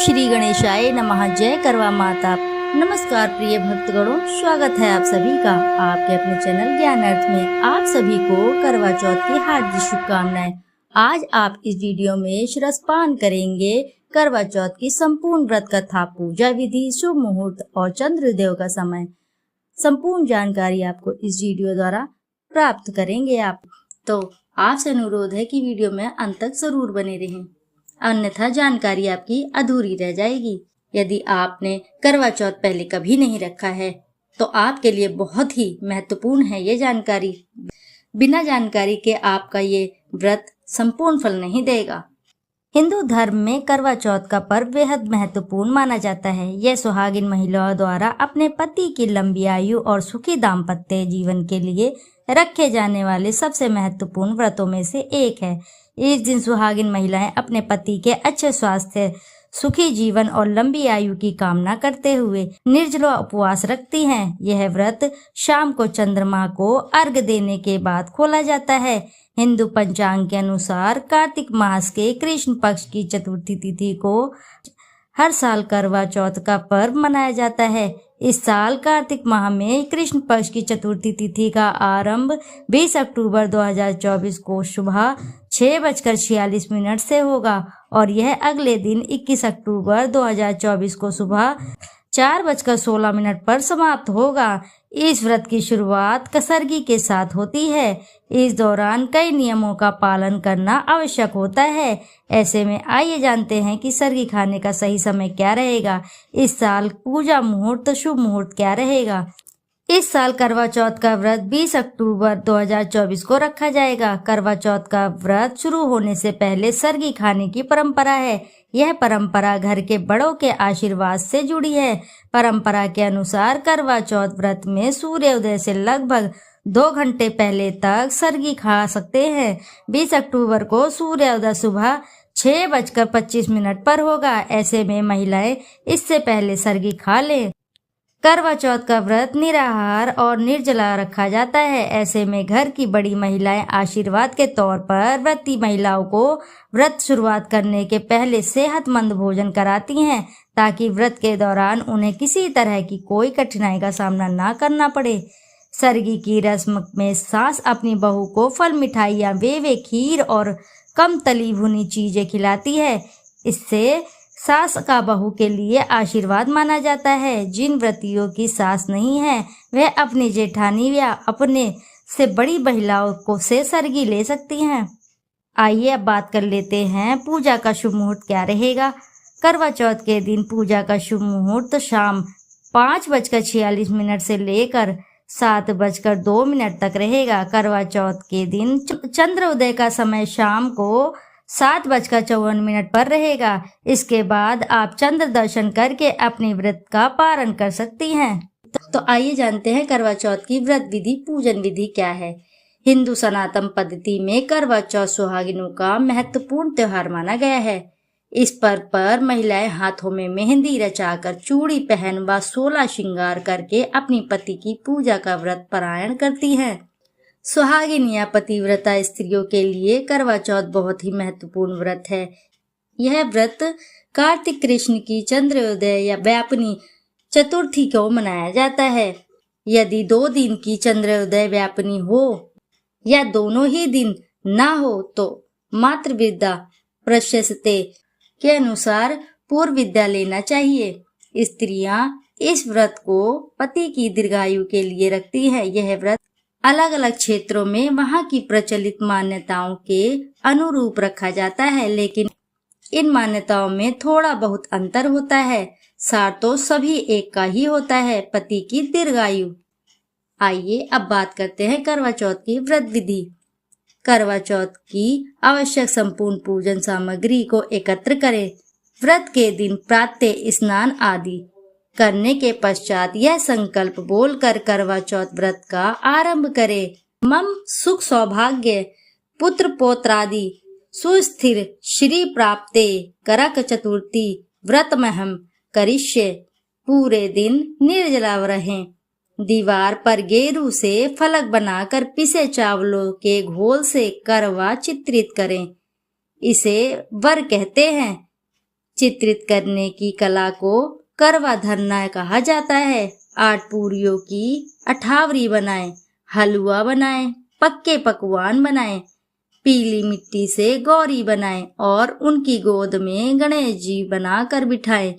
श्री गणेशाय नमः। जय करवा माता। नमस्कार प्रिय भक्तगणों, स्वागत है आप सभी का आपके अपने चैनल ज्ञान अर्थ में। आप सभी को करवा चौथ की हार्दिक शुभकामनाएं। आज आप इस वीडियो में श्रस्पान करेंगे करवा चौथ की संपूर्ण व्रत कथा, पूजा विधि, शुभ मुहूर्त और चंद्रोदय का समय। संपूर्ण जानकारी आपको इस वीडियो द्वारा प्राप्त करेंगे आप। तो आपसे अनुरोध है कि वीडियो में अंत तक जरूर बने रहें, अन्यथा जानकारी आपकी अधूरी रह जाएगी। यदि आपने करवा चौथ पहले कभी नहीं रखा है तो आपके लिए बहुत ही महत्वपूर्ण है ये जानकारी। बिना जानकारी के आपका ये व्रत संपूर्ण फल नहीं देगा। हिंदू धर्म में करवा चौथ का पर्व बेहद महत्वपूर्ण माना जाता है। यह सुहागिन महिलाओं द्वारा अपने पति की लंबी आयु और सुखी दाम्पत्य जीवन के लिए रखे जाने वाले सबसे महत्वपूर्ण व्रतों में से एक है। इस दिन सुहागिन महिलाएं अपने पति के अच्छे स्वास्थ्य, सुखी जीवन और लंबी आयु की कामना करते हुए निर्जला उपवास रखती हैं। यह व्रत शाम को चंद्रमा को अर्घ देने के बाद खोला जाता है। हिंदू पंचांग के अनुसार कार्तिक मास के कृष्ण पक्ष की चतुर्थी तिथि को हर साल करवा चौथ का पर्व मनाया जाता है। इस साल कार्तिक माह में कृष्ण पक्ष की चतुर्थी तिथि का आरंभ 20 अक्टूबर 2024 को सुबह 6:46 से होगा और यह अगले दिन 21 अक्टूबर 2024 को सुबह 4:16 पर समाप्त होगा। इस व्रत की शुरुआत कसरगी के साथ होती है। इस दौरान कई नियमों का पालन करना आवश्यक होता है। ऐसे में आइए जानते हैं कि सरगी खाने का सही समय क्या रहेगा। इस साल पूजा मुहूर्त, शुभ मुहूर्त क्या रहेगा। इस साल करवा चौथ का व्रत 20 अक्टूबर 2024 को रखा जाएगा। करवा चौथ का व्रत शुरू होने से पहले सरगी खाने की परंपरा है। यह परंपरा घर के बड़ों के आशीर्वाद से जुड़ी है। परंपरा के अनुसार करवा चौथ व्रत में सूर्योदय से लगभग 2 घंटे पहले तक सरगी खा सकते हैं। 20 अक्टूबर को सूर्योदय सुबह 6:25 पर होगा। ऐसे में महिलाएं इससे पहले सरगी खा लें। करवा चौथ का व्रत निराहार और निर्जला रखा जाता है। ऐसे में घर की बड़ी महिलाएं आशीर्वाद के तौर पर व्रती महिलाओं को व्रत शुरुआत करने के पहले सेहतमंद भोजन कराती हैं, ताकि व्रत के दौरान उन्हें किसी तरह की कोई कठिनाई का सामना ना करना पड़े। सरगी की रस्म में सास अपनी बहू को फल, मिठाइयाँ, वे खीर और कम तली भुनी चीजें खिलाती है। इससे सास का बहू के लिए आशीर्वाद माना जाता है। जिन व्रतियों की सास नहीं है वह अपनी जेठानी या अपने से बड़ी महिलाओं को से सरगी ले सकती हैं। आइए अब बात कर लेते हैं पूजा का शुभ मुहूर्त क्या रहेगा। करवा चौथ के दिन पूजा का शुभ मुहूर्त शाम 5:46 से लेकर 7:02 तक रहेगा। करवा चौथ के दिन चंद्रोदय का समय शाम को 7:54 पर रहेगा। इसके बाद आप चंद्र दर्शन करके अपने व्रत का पारण कर सकती हैं। तो आइए जानते हैं करवा चौथ की व्रत विधि, पूजन विधि क्या है। हिंदू सनातन पद्धति में करवा चौथ सुहागिनों का महत्वपूर्ण त्योहार माना गया है। इस पर्व पर महिलाएं हाथों में मेहंदी रचाकर, चूड़ी पहन व 16 श्रृंगार करके अपनी पति की पूजा का व्रत पारायण करती हैं। सुहागिन या पतिव्रता स्त्रियों के लिए करवा चौथ बहुत ही महत्वपूर्ण व्रत है। यह व्रत कार्तिक कृष्ण की चंद्रोदय या व्यापनी चतुर्थी को मनाया जाता है। यदि 2 दिन की चंद्रोदय व्यापनी हो या दोनों ही दिन ना हो तो मातृ विद्या प्रशस्ते के अनुसार पूर्व विद्या लेना चाहिए। स्त्रियां इस व्रत को पति की दीर्घायु के लिए रखती है। यह व्रत अलग अलग क्षेत्रों में वहां की प्रचलित मान्यताओं के अनुरूप रखा जाता है, लेकिन इन मान्यताओं में थोड़ा बहुत अंतर होता है। सार तो सभी एक का ही होता है, पति की दीर्घायु। आइए अब बात करते हैं करवा चौथ की व्रत विधि। करवा चौथ की आवश्यक संपूर्ण पूजन सामग्री को एकत्र करें। व्रत के दिन प्रातः स्नान आदि करने के पश्चात यह संकल्प बोलकर करवा चौथ व्रत का आरंभ करें। मम सुख सौभाग्य पुत्र पौत्रादि सुस्थिर श्री प्राप्ते करक चतुर्थी व्रतमहम करिष्ये। पूरे दिन निर्जला रहें। दीवार पर गेरू से फलक बनाकर पिसे चावलों के घोल से करवा चित्रित करें। इसे वर कहते हैं। चित्रित करने की कला को करवा धरना कहा जाता है। 8 पूरियों की अठावरी बनाएं, हलवा बनाएं, पक्के पकवान बनाएं, पीली मिट्टी से गौरी बनाएं और उनकी गोद में गणेश जी बनाकर बिठाएं।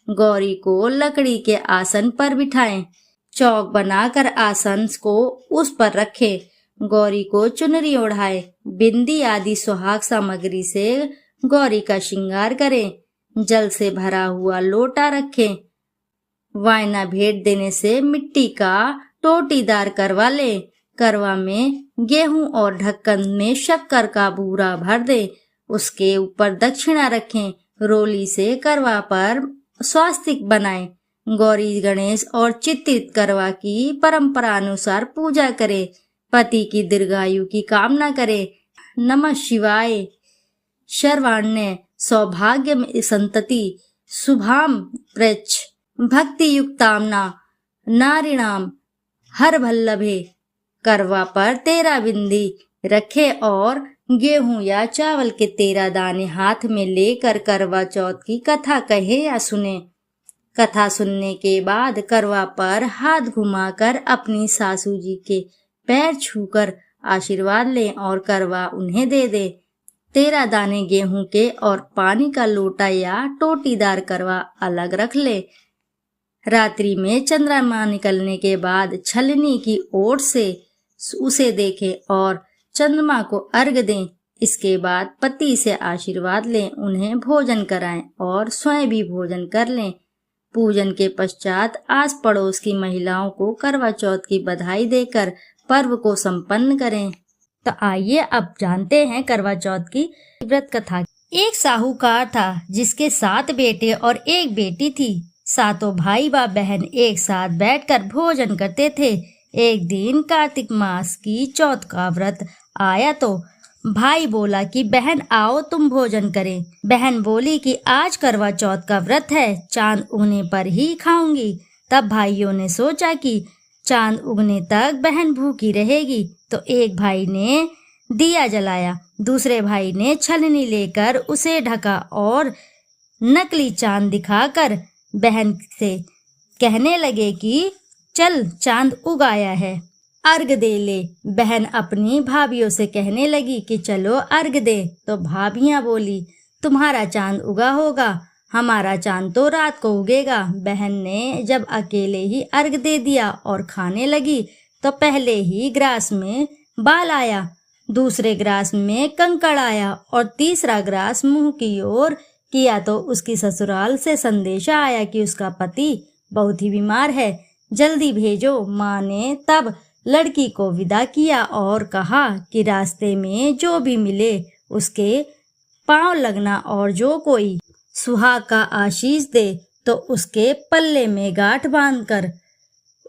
गौरी को लकड़ी के आसन पर बिठाएं। चौक बनाकर आसन को उस पर रखें। गौरी को चुनरी ओढ़ाएं। बिंदी आदि सुहाग सामग्री से गौरी का श्रृंगार करें। जल से भरा हुआ लोटा रखें। वायना भेंट देने से मिट्टी का टोटीदार करवा लें। करवा में गेहूं और ढक्कन में शक्कर का बूरा भर दे। उसके ऊपर दक्षिणा रखें। रोली से करवा पर स्वास्तिक बनाएं। गौरी गणेश और चित्रित करवा की परंपरा अनुसार पूजा करें। पति की दीर्घायु की कामना करें। नमः शिवाय। शर्वाण्य सौभाग्य में संतति शुभाम प्रच भक्ति युक्तामना नारिणाम हर भल्लभे। करवा पर 13 बिंदी रखे और गेहूं या चावल के 13 दाने हाथ में लेकर करवा चौथ की कथा कहे या सुने। कथा सुनने के बाद करवा पर हाथ घुमाकर अपनी सासू जी के पैर छूकर आशीर्वाद लें और करवा उन्हें दे दे। 13 दाने गेहूं के और पानी का लोटा या टोटीदार करवा अलग रख ले। रात्रि में चंद्रमा निकलने के बाद छलनी की ओर से उसे देखें और चंद्रमा को अर्घ दें। इसके बाद पति से आशीर्वाद लें, उन्हें भोजन कराएं और स्वयं भी भोजन कर लें। पूजन के पश्चात आस पड़ोस की महिलाओं को करवा चौथ की बधाई देकर पर्व को संपन्न करें। तो आइए अब जानते हैं करवा चौथ की व्रत कथा। एक साहूकार था जिसके 7 बेटे और 1 बेटी थी। सातों भाई व बहन एक साथ बैठकर भोजन करते थे। एक दिन कार्तिक मास की चौथ का व्रत आया तो भाई बोला कि बहन आओ तुम भोजन करें। बहन बोली कि आज करवा चौथ का व्रत है, चांद उगने पर ही खाऊंगी। तब भाइयों ने सोचा कि चांद उगने तक बहन भूखी रहेगी, तो एक भाई ने दिया जलाया, दूसरे भाई ने छलनी लेकर उसे ढका और नकली चांद दिखाकर बहन से कहने लगे कि चल चांद उगाया है, अर्घ दे ले। बहन अपनी भाभियों से कहने लगी कि चलो अर्घ दे। तो भाभियां बोली तुम्हारा चांद उगा होगा, हमारा चांद तो रात को उगेगा। बहन ने जब अकेले ही अर्घ दे दिया और खाने लगी तो पहले ही ग्रास में बाल आया, दूसरे ग्रास में कंकड़ आया और तीसरा ग्रास मुंह की ओर किया तो उसकी ससुराल से संदेशा आया कि उसका पति बहुत ही बीमार है, जल्दी भेजो। माँ ने तब लड़की को विदा किया और कहा कि रास्ते में जो भी मिले उसके पांव लगना और जो कोई सुहाग का आशीष दे तो उसके पल्ले में गांठ बांधकर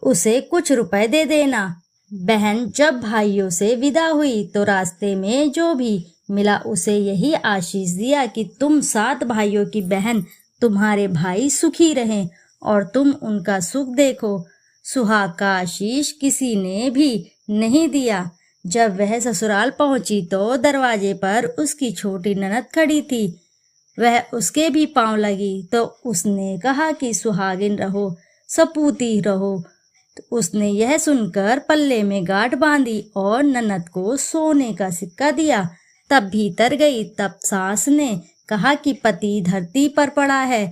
उसे कुछ रुपए दे देना। बहन जब भाइयों से विदा हुई तो रास्ते में जो भी मिला उसे यही आशीष दिया कि तुम 7 भाइयों की बहन, तुम्हारे भाई सुखी रहें और तुम उनका सुख देखो। सुहाग का आशीष किसी ने भी नहीं दिया। जब वह ससुराल पहुंची तो दरवाजे पर उसकी छोटी ननद खड़ी थी। वह उसके भी पांव लगी तो उसने कहा कि सुहागिन रहो, सपूती रहो। तो उसने यह सुनकर पल्ले में गांठ बांधी और ननद को सोने का सिक्का दिया। तब भीतर गई। तब सास ने कहा कि पति धरती पर पड़ा है,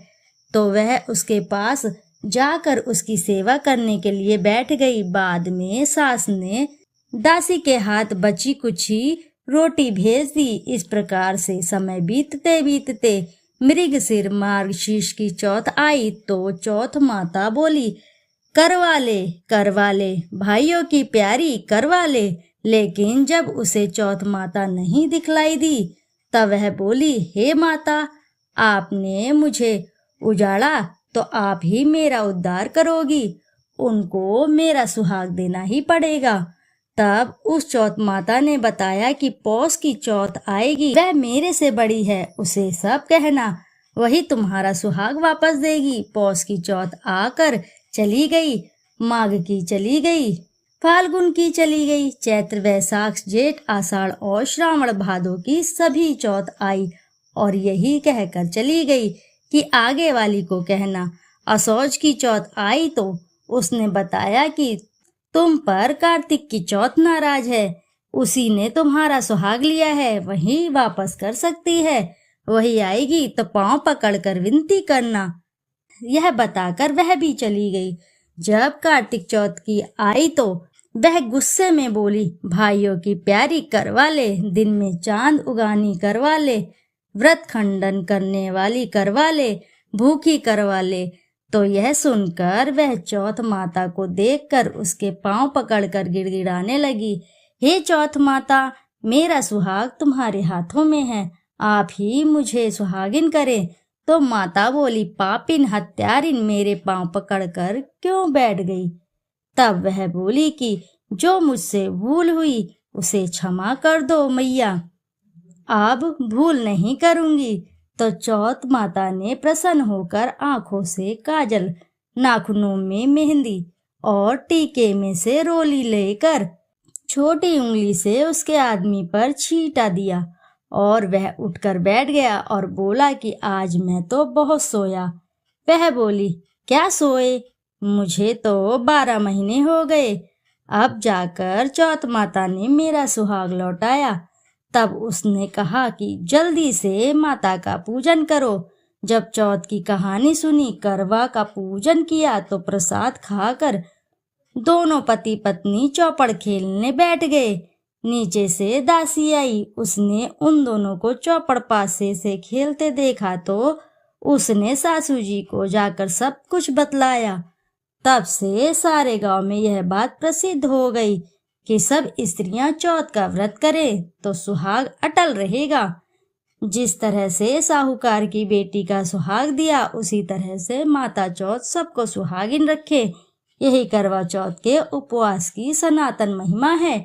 तो वह उसके पास जाकर उसकी सेवा करने के लिए बैठ गई। बाद में सास ने दासी के हाथ बची कुची रोटी भेज दी। इस प्रकार से समय बीतते बीतते मृगशिर मार्गशीर्ष की चौथ आई तो चौथ माता बोली करवा ले भाइयों की प्यारी करवा ले। लेकिन जब उसे चौथ माता नहीं दिखलाई दी तब वह बोली हे माता, आपने मुझे उजाड़ा तो आप ही मेरा उद्धार करोगी, उनको मेरा सुहाग देना ही पड़ेगा। तब उस चौथ माता ने बताया कि पौष की चौथ आएगी, वह मेरे से बड़ी है, उसे सब कहना, वही तुम्हारा सुहाग वापस देगी। पौष की चौथ आकर चली गई, माघ की चली गई, फाल्गुन की चली गई, चैत्र वैशाख जेठ आषाढ़ और श्रावण भादो की सभी चौथ आई और यही कहकर चली गई। कि आगे वाली को कहना। असौज की चौथ आई तो उसने बताया कि तुम पर कार्तिक की चौथ नाराज है, उसी ने तुम्हारा सुहाग लिया है, वही वापस कर सकती है। वही आएगी तो पांव पकड़कर विनती करना। यह बताकर वह भी चली गई। जब कार्तिक चौथ की आई तो वह गुस्से में बोली, भाइयों की प्यारी करवा ले, दिन में चांद उगानी करवा ले, व्रत खंडन करने वाली करवा ले, भूखी करवा ले। तो यह सुनकर वह चौथ माता को देखकर उसके पांव पकड़कर गिड़गिड़ाने लगी। हे चौथ माता, मेरा सुहाग तुम्हारे हाथों में है, आप ही मुझे सुहागिन करें। तो माता बोली, पापिन हत्यारिन, मेरे पांव पकड़कर क्यों बैठ गई? तब वह बोली कि जो मुझसे भूल हुई उसे क्षमा कर दो मैया, अब भूल नहीं करूंगी। तो चौथ माता ने प्रसन्न होकर आंखों से काजल, नाखूनों में मेहंदी और टीके में से रोली लेकर छोटी उंगली से उसके आदमी पर छींटा दिया और वह उठकर बैठ गया और बोला कि आज मैं तो बहुत सोया। वह बोली, क्या सोए? मुझे तो 12 महीने हो गए। अब जाकर चौथ माता ने मेरा सुहाग लौटाया। तब उसने कहा कि जल्दी से माता का पूजन करो। जब चौथ की कहानी सुनी, करवा का पूजन किया तो प्रसाद खाकर दोनों पति पत्नी चौपड़ खेलने बैठ गए। नीचे से दासी आई, उसने उन दोनों को चौपड़ पासे से खेलते देखा तो उसने सासू जी को जाकर सब कुछ बतलाया। तब से सारे गांव में यह बात प्रसिद्ध हो गई कि सब स्त्रियां चौथ का व्रत करें तो सुहाग अटल रहेगा। जिस तरह से साहूकार की बेटी का सुहाग दिया, उसी तरह से माता चौथ सबको सुहागिन रखे। यही करवा चौथ के उपवास की सनातन महिमा है।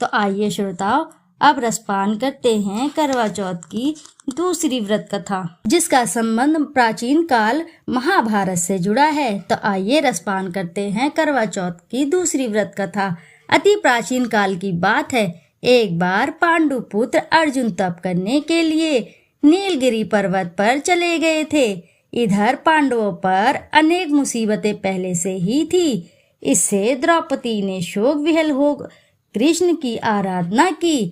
तो आइए श्रोताओ, अब रसपान करते हैं करवा चौथ की दूसरी व्रत कथा, जिसका संबंध प्राचीन काल महाभारत से जुड़ा है। तो आइए रसपान करते हैं करवा चौथ की दूसरी व्रत कथा। अति प्राचीन काल की बात है। एक बार पांडु पुत्र अर्जुन तप करने के लिए नीलगिरी पर्वत पर चले गए थे। इधर पांडवों पर अनेक मुसीबतें पहले से ही थी। इससे द्रौपदी ने शोक विहल हो कृष्ण की आराधना की।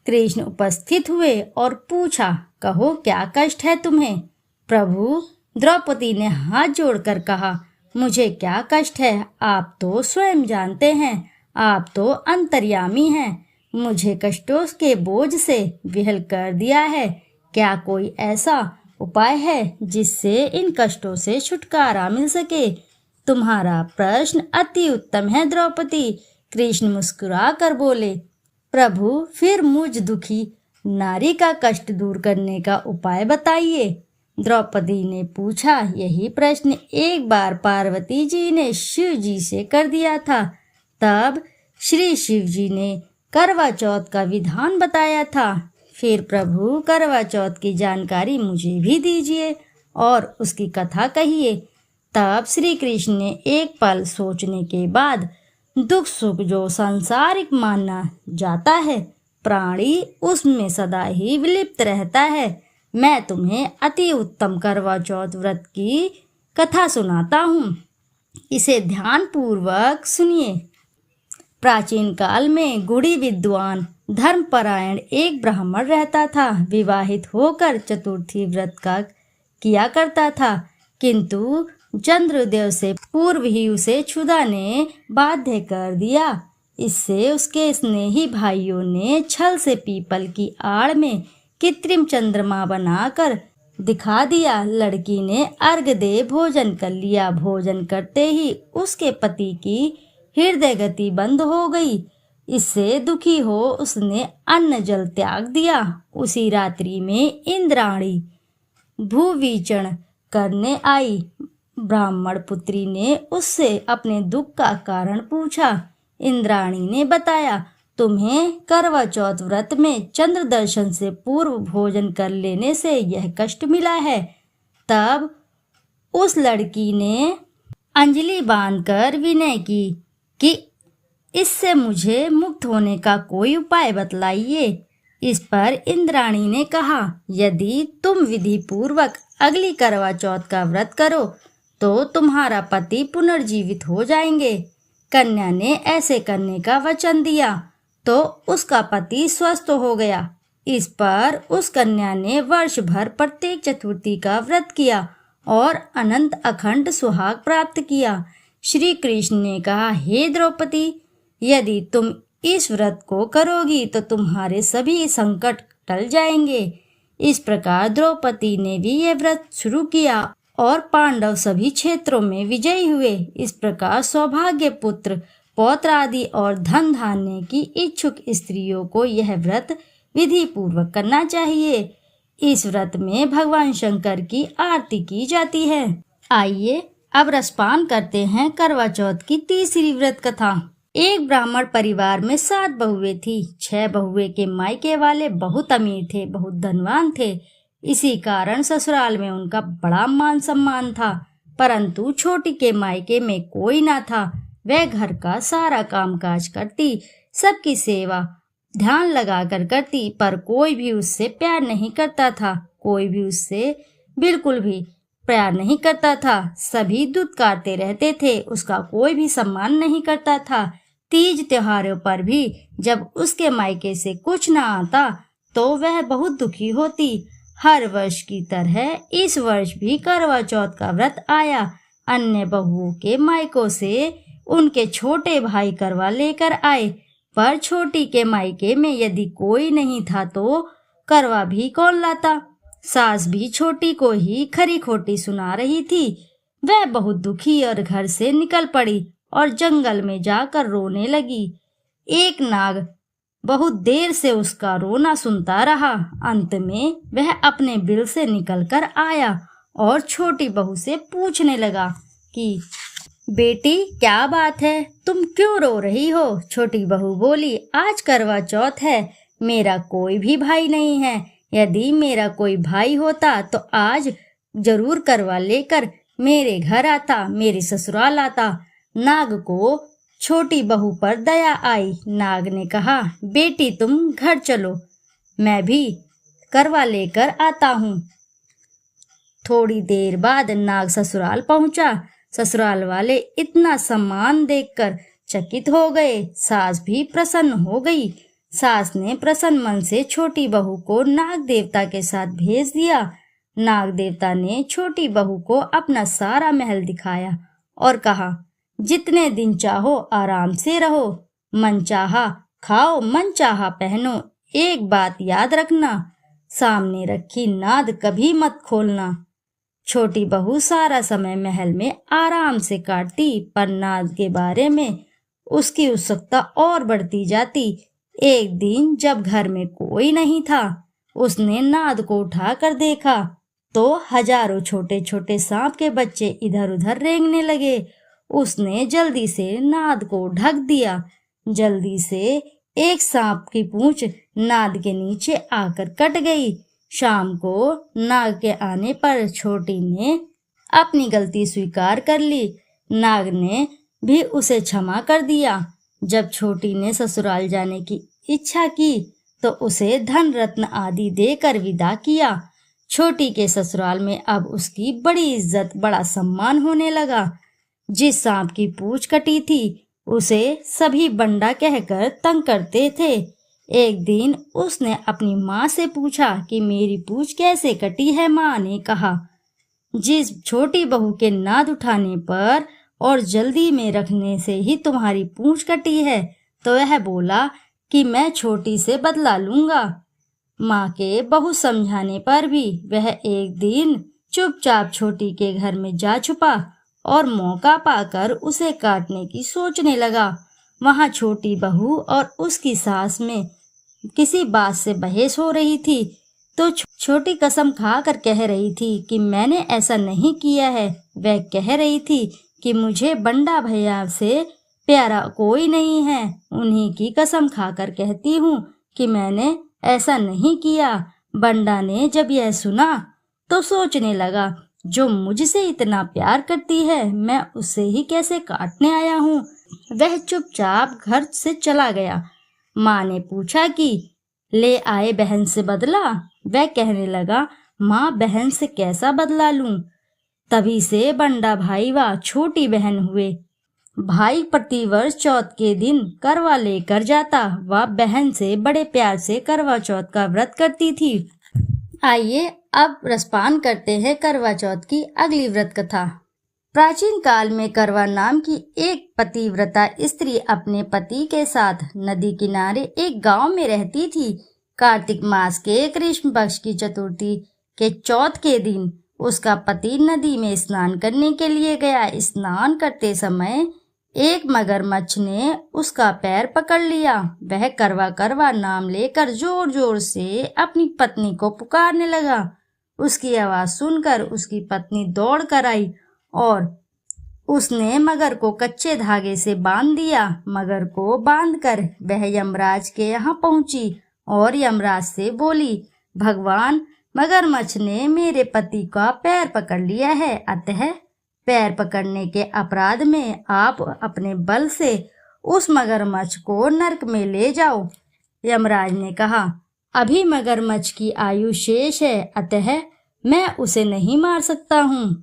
कृष्ण उपस्थित हुए और पूछा, कहो क्या कष्ट है तुम्हें? प्रभु, द्रौपदी ने हाथ जोड़कर कहा, मुझे क्या कष्ट है, आप तो स्वयं जानते हैं, आप तो अंतर्यामी हैं। मुझे कष्टों के बोझ से विहल कर दिया है। क्या कोई ऐसा उपाय है जिससे इन कष्टों से छुटकारा मिल सके? तुम्हारा प्रश्न अति उत्तम है द्रौपदी। कृष्ण मुस्कुरा कर बोले, प्रभु, फिर मुझ दुखी नारी का कष्ट दूर करने का उपाय बताइए। द्रौपदी ने पूछा। यही प्रश्न एक बार पार्वती जी ने शिव जी से कर दिया था। तब श्री शिव जी ने करवा चौथ का विधान बताया था। फिर प्रभु, करवा चौथ की जानकारी मुझे भी दीजिए और उसकी कथा कहिए। तब श्री कृष्ण ने एक पल सोचने के बाद, दुख सुख जो सांसारिक माना जाता है, प्राणी उसमें सदा ही विलिप्त रहता है। मैं तुम्हें अति उत्तम करवा चौथ व्रत की कथा सुनाता हूँ, इसे ध्यान पूर्वक सुनिए। प्राचीन काल में गुणी विद्वान धर्मपरायण एक ब्राह्मण रहता था। विवाहित होकर चतुर्थी व्रत का किया करता था, किंतु चंद्रोदय से पूर्व ही उसे क्षुधा ने बाध्य कर दिया। इससे उसके स्नेही भाइयों ने छल से पीपल की आड़ में कृत्रिम चंद्रमा बनाकर दिखा दिया। लड़की ने अर्घ दे भोजन कर लिया। भोजन करते ही उसके पति की हृदय गति बंद हो गई। इससे दुखी हो उसने अन्न जल त्याग दिया। उसी रात्रि में इंद्राणी भूविचरण करने आई। ब्राह्मण पुत्री ने उससे अपने दुख का कारण पूछा। इंद्राणी ने बताया, तुम्हें करवा चौथ व्रत में चंद्र दर्शन से पूर्व भोजन कर लेने से यह कष्ट मिला है। तब उस लड़की ने अंजलि बांधकर विनय की कि इससे मुझे मुक्त होने का कोई उपाय बतलाइए। इस पर इंद्राणी ने कहा, यदि तुम विधि पूर्वक अगली करवा चौथ का व्रत करो तो तुम्हारा पति पुनर्जीवित हो जाएंगे। कन्या ने ऐसे करने का वचन दिया तो उसका पति स्वस्थ हो गया। इस पर उस कन्या ने वर्ष भर प्रत्येक चतुर्थी का व्रत किया और अनंत अखंड सुहाग प्राप्त किया। श्री कृष्ण ने कहा, हे द्रौपदी, यदि तुम इस व्रत को करोगी तो तुम्हारे सभी संकट टल जाएंगे। इस प्रकार द्रौपदी ने भी यह व्रत शुरू किया और पांडव सभी क्षेत्रों में विजयी हुए। इस प्रकार सौभाग्य पुत्र पौत्र आदि और धन धान्य की इच्छुक स्त्रियों को यह व्रत विधि पूर्वक करना चाहिए। इस व्रत में भगवान शंकर की आरती की जाती है। आइए अब रसपान करते हैं करवा चौथ की तीसरी व्रत कथा। एक ब्राह्मण परिवार में 7 बहुएं थी। 6 बहुएं के मायके वाले बहुत अमीर थे, बहुत धनवान थे। इसी कारण ससुराल में उनका बड़ा मान सम्मान था। परंतु छोटी के मायके में कोई ना था। वह घर का सारा कामकाज करती, सबकी सेवा ध्यान लगाकर करती, पर कोई भी उससे प्यार नहीं करता था। कोई भी उससे बिल्कुल भी प्यार नहीं करता था। सभी दुत्कारते रहते थे, उसका कोई भी सम्मान नहीं करता था। तीज त्योहारों पर भी जब उसके मायके से कुछ न आता तो वह बहुत दुखी होती। हर वर्ष की तरह इस वर्ष भी करवा चौथ का व्रत आया। अन्य बहुओं के मायकों से उनके छोटे भाई करवा लेकर आए, पर छोटी के मायके में यदि कोई नहीं था तो करवा भी कौन लाता। सास भी छोटी को ही खरी खोटी सुना रही थी। वह बहुत दुखी और घर से निकल पड़ी और जंगल में जाकर रोने लगी। एक नाग बहुत देर से उसका रोना सुनता रहा। अंत में वह अपने बिल से निकलकर आया और छोटी बहू से पूछने लगा कि बेटी, क्या बात है, तुम क्यों रो रही हो? छोटी बहू बोली, आज करवा चौथ है, मेरा कोई भी भाई नहीं है। यदि मेरा कोई भाई होता तो आज जरूर करवा लेकर मेरे घर आता, मेरे ससुराल आता। नाग को छोटी बहू पर दया आई। नाग ने कहा, बेटी तुम घर चलो, मैं भी करवा लेकर आता हूँ। थोड़ी देर बाद नाग ससुराल पहुंचा। ससुराल वाले इतना सम्मान देखकर चकित हो गए। सास भी प्रसन्न हो गई। सास ने प्रसन्न मन से छोटी बहू को नाग देवता के साथ भेज दिया। नाग देवता ने छोटी बहू को अपना सारा महल दिखाया और कहा, जितने दिन चाहो आराम से रहो, मन चाहा खाओ, मन चाहा पहनो। एक बात याद रखना, सामने रखी नाद कभी मत खोलना। छोटी बहू सारा समय महल में आराम से काटती, पर नाद के बारे में उसकी उत्सुकता और बढ़ती जाती। एक दिन जब घर में कोई नहीं था, उसने नाद को उठाकर देखा तो हजारों छोटे छोटे सांप के बच्चे इधर उधर रेंगने लगे। उसने जल्दी से नाद को ढक दिया। जल्दी से एक सांप की पूंछ नाद के नीचे आकर कट गई। शाम को नाग के आने पर छोटी ने अपनी गलती स्वीकार कर ली। नाग ने भी उसे क्षमा कर दिया। जब छोटी ने ससुराल जाने की इच्छा की तो उसे धन रत्न आदि देकर विदा किया। छोटी के ससुराल में अब उसकी बड़ी इज्जत, बड़ा सम्मान होने लगा। जिस सांप की पूंछ कटी थी उसे सभी बंडा कहकर तंग करते थे। एक दिन उसने अपनी माँ से पूछा कि मेरी पूंछ कैसे कटी है। माँ ने कहा, जिस छोटी बहू के नाद उठाने पर और जल्दी में रखने से ही तुम्हारी पूंछ कटी है। तो वह बोला कि मैं छोटी से बदला लूंगा। माँ के बहुत समझाने पर भी वह एक दिन चुपचाप छोटी के घर में जा छुपा और मौका पाकर उसे काटने की सोचने लगा। वहां छोटी बहू और उसकी सास में किसी बात से बहस हो रही थी तो छोटी कसम खाकर कह रही थी कि मैंने ऐसा नहीं किया है। वह कह रही थी कि मुझे बंडा भैया से प्यारा कोई नहीं है। उन्हीं की कसम खाकर कहती हूँ कि मैंने ऐसा नहीं किया। बंडा ने जब यह सुना तो सोचने लगा, जो मुझसे इतना प्यार करती है मैं उसे ही कैसे काटने आया हूँ। वह चुपचाप घर से चला गया। माँ ने पूछा कि ले आए बहन से बदला। वह कहने लगा, माँ बहन से कैसा बदला लूं। तभी से बंडा भाई व छोटी बहन हुए। भाई प्रतिवर्ष चौथ के दिन करवा लेकर जाता। वह बहन से बड़े प्यार से करवा चौथ का व्रत करती थी। आइए अब रसपान करते हैं करवा चौथ की अगली व्रत कथा। प्राचीन काल में करवा नाम की एक पतिव्रता स्त्री अपने पति के साथ नदी किनारे एक गांव में रहती थी। कार्तिक मास के कृष्ण पक्ष की चतुर्थी के चौथ के दिन उसका पति नदी में स्नान करने के लिए गया। स्नान करते समय एक मगरमच्छ ने उसका पैर पकड़ लिया। वह करवा करवा नाम लेकर जोर जोर से अपनी पत्नी को पुकारने लगा। उसकी आवाज सुनकर उसकी पत्नी दौड़ कर आई और उसने मगर को कच्चे धागे से बांध दिया। मगर को बांधकर वह यमराज के यहाँ पहुंची और यमराज से बोली, भगवान, मगरमच्छ ने मेरे पति का पैर पकड़ लिया है, अतः पैर पकड़ने के अपराध में आप अपने बल से उस मगरमच्छ को नरक में ले जाओ। यमराज ने कहा, अभी मगरमच्छ की आयु शेष है, अतः मैं उसे नहीं मार सकता हूँ।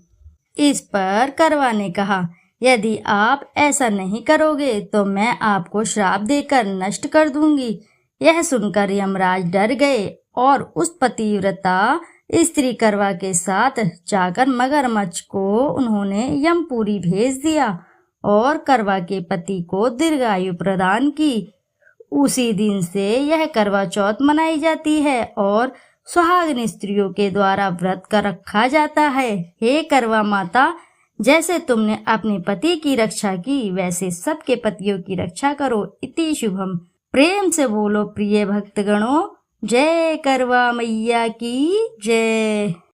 इस पर करवा ने कहा, यदि आप ऐसा नहीं करोगे तो मैं आपको श्राप देकर नष्ट कर दूंगी। यह सुनकर यमराज डर गए और उस पतिव्रता स्त्री करवा के साथ जाकर मगरमच्छ को उन्होंने यमपुरी भेज दिया और करवा के पति को दीर्घायु प्रदान की। उसी दिन से यह करवा चौथ मनाई जाती है और सुहागिन स्त्रियों के द्वारा व्रत का रखा जाता है। हे करवा माता, जैसे तुमने अपने पति की रक्षा की, वैसे सबके पतियों की रक्षा करो। इति शुभम। प्रेम से बोलो प्रिय भक्तगणों, जय करवा मैया की जय।